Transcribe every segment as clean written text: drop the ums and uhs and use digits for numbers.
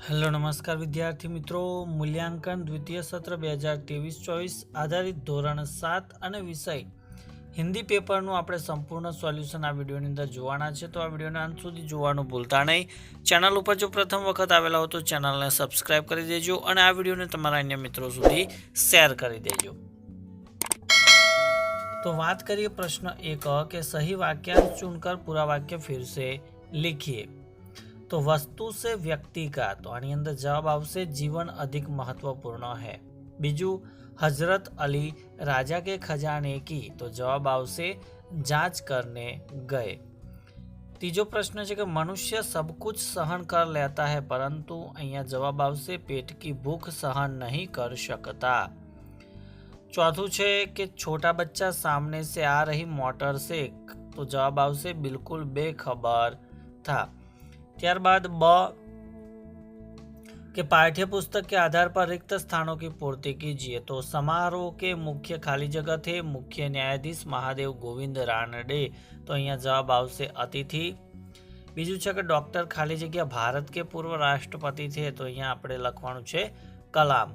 Hello નમસ્કાર વિદ્યાર્થી મિત્રો, મૂલ્યાંકન દ્વિતીય સત્ર 2023-24 આધારિત ધોરણ 7 અને વિષય હિન્દી પેપરનું આપણે સંપૂર્ણ સોલ્યુશન આ વિડીયોની અંદર જોવાના છે. તો આ વિડીયોને અંત સુધી જોવાનું ભૂલતા નહીં. ચેનલ ઉપર જો પ્રથમ વખત આવેલા હો તો ચેનલને સબસ્ક્રાઇબ કરી દેજો અને આ વિડીયોને તમારા અન્ય મિત્રો સુધી શેર કરી દેજો. तो बात करिए प्रश्न 1 के सही वाक्यांश चुनकर पूरा वाक्य फिर से लिखिए. तो वस्तु से व्यक्ति का, तो आनी अंदर जवाब आवशे जीवन अधिक महत्वपूर्ण है. बीजू हजरत अली राजा के खजाने की, तो जवाब आवशे जांच करने गए. तीजो प्रश्न है कि मनुष्य सब कुछ सहन कर लेता है परंतु अहिया जवाब आवशे पेट की भूख सहन नहीं कर सकता. चौथुं है कि छोटा बच्चा सामने से आ रही मोटर से, तो जवाब आवशे बिल्कुल बेखबर था. त्यारबाद ब के पाठ्य पुस्तक के आधार पर रिक्त स्थानों की पूर्ति कीजिए. तो समारोह के मुख्य खाली जगह थे मुख्य न्यायाधीश महादेव गोविंद रानडे, तो अहिया जवाब आवशे अतिथि. बीजू है कि डॉक्टर खाली जगह भारत के पूर्व राष्ट्रपति थे, तो अहिया आपणे लखवानुं छे कलाम.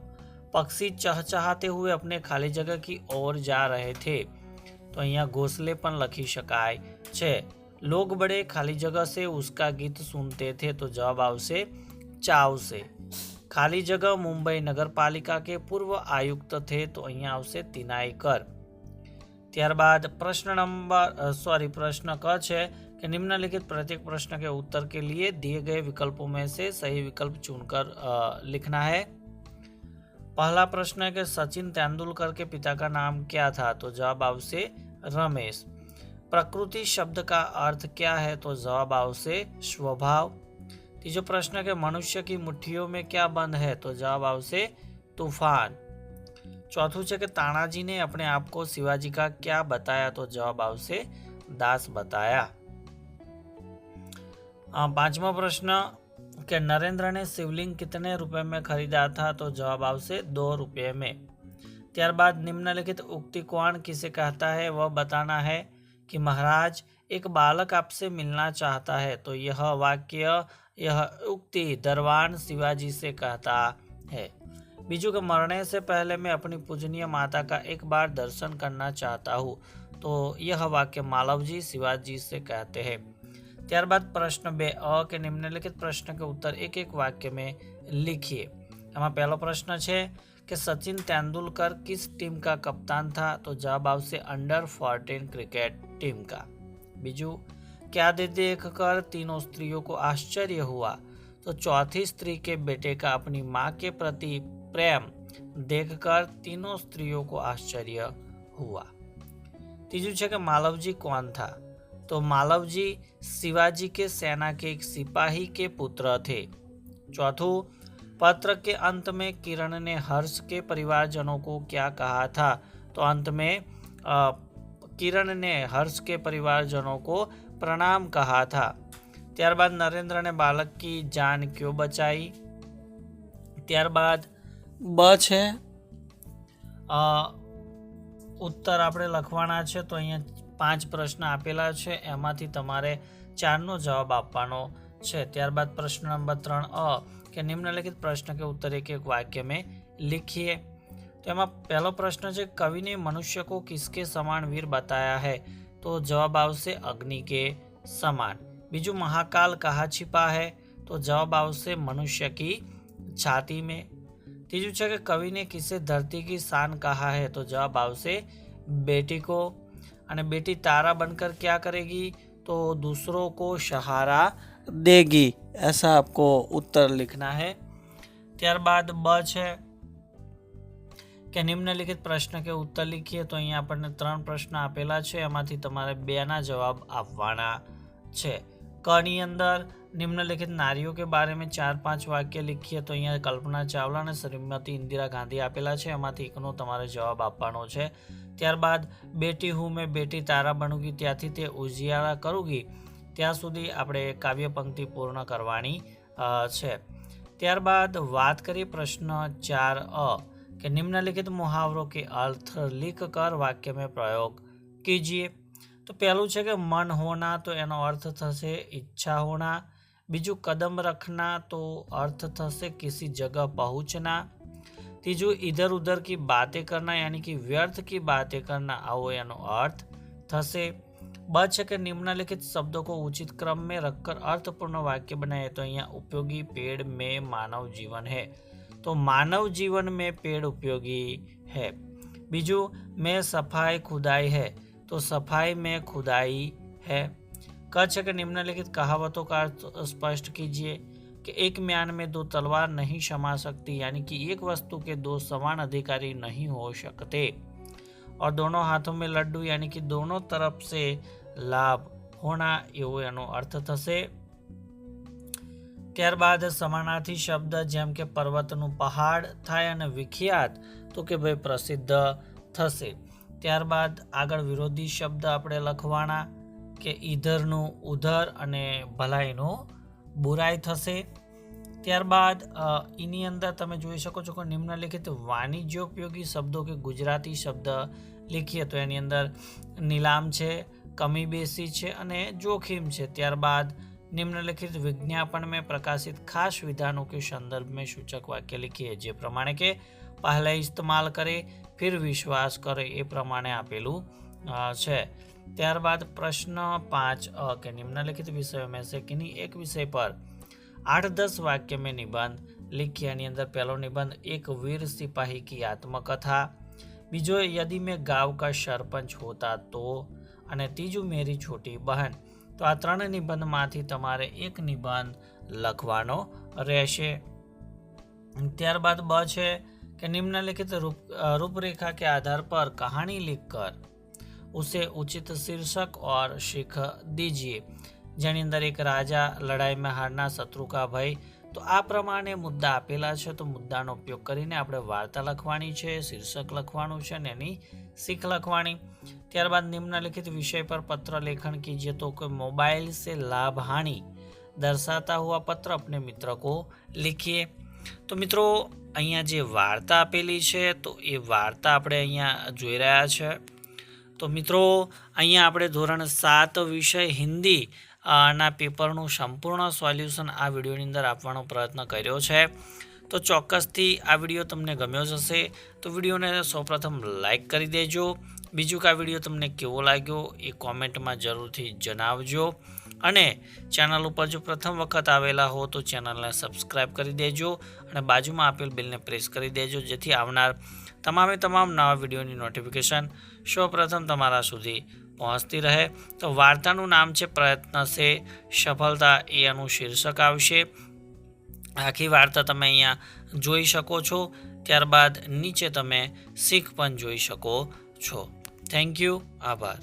पक्षी चहचहाते हुए अपने खाली जगह की ओर जा रहे थे, तो अहिया घोंसले पण लखी शकाय छे. लोग बड़े खाली जगह से उसका गीत सुनते थे, तो जवाब आवशे चाव से. खाली जगह मुंबई नगर पालिका के पूर्व आयुक्त थे, तो अहिया आवशे तिनाईकर. त्यारबाद प्रश्न क है कि निम्नलिखित प्रत्येक प्रश्न के उत्तर के लिए दिए गए विकल्पों में से सही विकल्प चुनकर लिखना है. पहला प्रश्न है कि सचिन तेंदुलकर के पिता का नाम क्या था, तो जवाब आवशे रमेश. प्रकृति शब्द का अर्थ क्या है, तो जवाब आवशे स्वभाव. तीजो प्रश्न है कि मनुष्य की मुट्ठियों में क्या बंद है, तो जवाब आवशे तूफान. चौथुं है कि तानाजी ने अपने आप को शिवाजी का क्या बताया, तो जवाब आवशे दास बताया. पांचवा प्रश्न कि नरेंद्र ने शिवलिंग कितने रुपए में खरीदा था, तो जवाब आवशे 2 रुपये में. त्यारबाद निम्नलिखित उक्ति कौन किसे कहता है वह बताना है. कि महाराज एक बालक आपसे मिलना चाहता है, तो यह उक्ति दरबान शिवाजी से कहता है. बीजू के मरने से पहले मैं अपनी पूजनीय माता का एक बार दर्शन करना चाहता हूँ, तो यह वाक्य मालवजी शिवाजी से कहते हैं. त्यारबाद प्रश्न 2 के निम्नलिखित प्रश्न के उत्तर एक एक वाक्य में लिखिए. एमां पहलो प्रश्न है कि सचिन तेंदुलकर किस टीम का कप्तान था, तो जवाब आवशे अंडर-14 क्रिकेट टीम का. बीजू क्या देखकर तीनों स्त्रियों को आश्चर्य हुआ, तो चौथी स्त्री के बेटे का अपनी माँ के प्रति प्रेम देखकर तीनों स्त्रियों को आश्चर्य हुआ. तीजू है कि मालवजी कौन था, तो मालवजी शिवाजी के सेना के एक सिपाही के पुत्र थे. चौथों, पत्र के अंत में किरण ने हर्ष के परिवारजनों को क्या कहा था, तो अंत में किरण ने हर्ष के परिवारजनों को प्रणाम कहा था. त्यारबाद नरेंद्र ने बालक की जान क्यों बचाई. त्यारबाद ब है उत्तर आपणे लखवाना है. तो अहींया 5 प्रश्न आपेला है, एमांथी तमारे 4 नो जवाब आपवानो है. त्यारबाद प्रश्न नंबर 3 कि निम्नलिखित प्रश्न के उत्तर एक एक वाक्य में लिखिए. तो एमां पहलो प्रश्न है कवि ने मनुष्य को किसके समान वीर बताया है, तो जवाब आवशे अग्नि के समान. बीजू महाकाल कहाँ छिपा है, तो जवाब आवशे मनुष्य की छाती में. तीजू है कि कवि ने किसे धरती की शान कहा है, तो जवाब आवशे बेटी को. अने बेटी तारा बनकर क्या करेगी, तो दूसरों को सहारा देगी. ऐसा आपको उत्तर लिखना है. त्यारबाद ब है कि निम्नलिखित प्रश्न के उत्तर लिखिए. तो अहीं आपने 3 प्रश्न आपेला है, एमांथी तमारे 2 ना जवाब आपवाना है. क नी अंदर निम्नलिखित नारीओं के बारे में 4-5 वाक्य लिखिए. तो अहीं कल्पना चावला ने श्रीमती इंदिरा गांधी आपेला है, एमांथी एकनो तमारे जवाब आपवानो है. त्यारबाद बेटी हूँ मैं बेटी तारा बनूंगी त्याथी ते उजियारा करूँगी त्या सुधी आपणे काव्य पंक्ति पूर्ण करवानी है. त्यारबाद बात करिए प्रश्न 4 कि निम्नलिखित मुहावरों के अर्थ लिख कर वाक्य में प्रयोग कीजिए. तो पहलू है कि मन होना, तो एनो अर्थ थशे इच्छा होना. બીજું કદમ રખના તો अर्थ થશે किसी जगह पहुंचना। तीजू इधर उधर की बातें करना यानी कि व्यर्थ की बातें करना, आओ यानो अर्थ थसे। ब है कि निम्नलिखित शब्दों को उचित क्रम में रखकर अर्थपूर्ण वाक्य बनाए, तो यहाँ उपयोगी पेड़ में मानव जीवन है, तो मानव जीवन में पेड़ उपयोगी है। बीजू में सफाई खुदाई है, तो सफाई में खुदाई है। कच्छ है कि निम्नलिखित कहावतों का अर्थ स्पष्ट कीजिए कि एक म्यान में दो तलवार नहीं समा सकती, यानी कि एक वस्तु के दो समान अधिकारी नहीं हो सकते। और दोनों हाथों में लड्डू यानी कि दोनों तरफ से लाभ होना, एवो एनो अर्थ थशे। ત્યારબાદ સમાનાર્થી શબ્દ જેમ કે પર્વતનું પહાડ થાય અને વિખ્યાત તો કે ભાઈ પ્રસિદ્ધ થશે। ત્યારબાદ આગળ વિરોધી શબ્દ આપણે લખવાના કે ઈધરનું ઉધર અને ભલાઈનું બુરાઈ થશે। ત્યારબાદ એની અંદર તમે જોઈ શકો છો કે નિમ્નલિખિત વાણિજ્યોપયોગી શબ્દો કે ગુજરાતી શબ્દ લીખીએ તો એની અંદર નીલામ છે, કમી બેસી છે અને જોખીમ છે। ત્યારબાદ निम्नलिखित विज्ञापन में प्रकाशित खास विधानों के संदर्भ में सूचक वाक्य लिखिए, जे प्रमाणे के पहले इस्तेमाल करे फिर विश्वास करे, ए प्रमाणे आपेलू है। त्यारबाद प्रश्न 5 के निम्नलिखित विषयों में से किन्हीं एक विषय पर 8-10 वाक्य में निबंध लिखिए। यानी अंदर पहलो निबंध एक वीर सिपाही की आत्मकथा, बीजो यदि मैं गांव का सरपंच होता तो, અને ત્રીજું मेरी छोटी बहन। तो आ 3 નિબંધમાંથી તમારે એક નિબંધ લખવાનો રહેશે। ત્યારબાદ બ છે કે निम्नलिखित रूपरेखा के आधार पर कहानी लिखकर उसे उचित शीर्षक और शिख दीजिए, જેની અંદર એક રાજા લડાઈ में हारना शत्रु का भय। तो आ प्रमाणे मुद्दा आपेला है, तो मुद्दाનો उपयोग કરીને આપણે વાર્તા લખવાની છે, શીર્ષક લખવાનું છે અને એની सीख लखवाणी। त्यारबाद निम्नलिखित विषय पर पत्र लेखन कीजिए, तो कि मोबाइल से लाभ हानि दर्शाता हुआ पत्र अपने मित्र को लिखिए। तो मित्रों अहींया जे वार्ता आपेली है तो ये वार्ता आपणे अहींया जोई रह्या छे। तो मित्रों अहींया आपणे धोरण 7 विषय हिंदी ना पेपरનું સંપૂર્ણ સોલ્યુશન આ વિડીયોની અંદર આપવાનો પ્રયત્ન કર્યો છે। तो ચોક્કસથી આ વિડીયો તમને ગમ્યો જ હશે, તો વિડીયોને સૌપ્રથમ લાઇક કરી દેજો। બીજું કે આ વિડીયો તમને કેવો લાગ્યો એ કોમેન્ટમાં જરૂરથી જણાવજો, અને ચેનલ ઉપર જો પ્રથમ વખત આવેલા હો તો ચેનલને સબસ્ક્રાઈબ કરી દેજો અને બાજુમાં આપેલ બેલને પ્રેસ કરી દેજો, જેથી આવનાર તમામે તમામ નવા વિડીયોની નોટિફિકેશન સૌપ્રથમ તમારા સુધી પહોંચતી રહે। તો વાર્તાનું નામ છે પ્રયત્ન સે સફળતા, એ એનું શીર્ષક આવશે। આખી વાર્તા તમે અહીંયા જોઈ શકો છો। ત્યારબાદ નીચે તમે શીખ પણ જોઈ શકો છો। થેન્ક યુ, આભાર।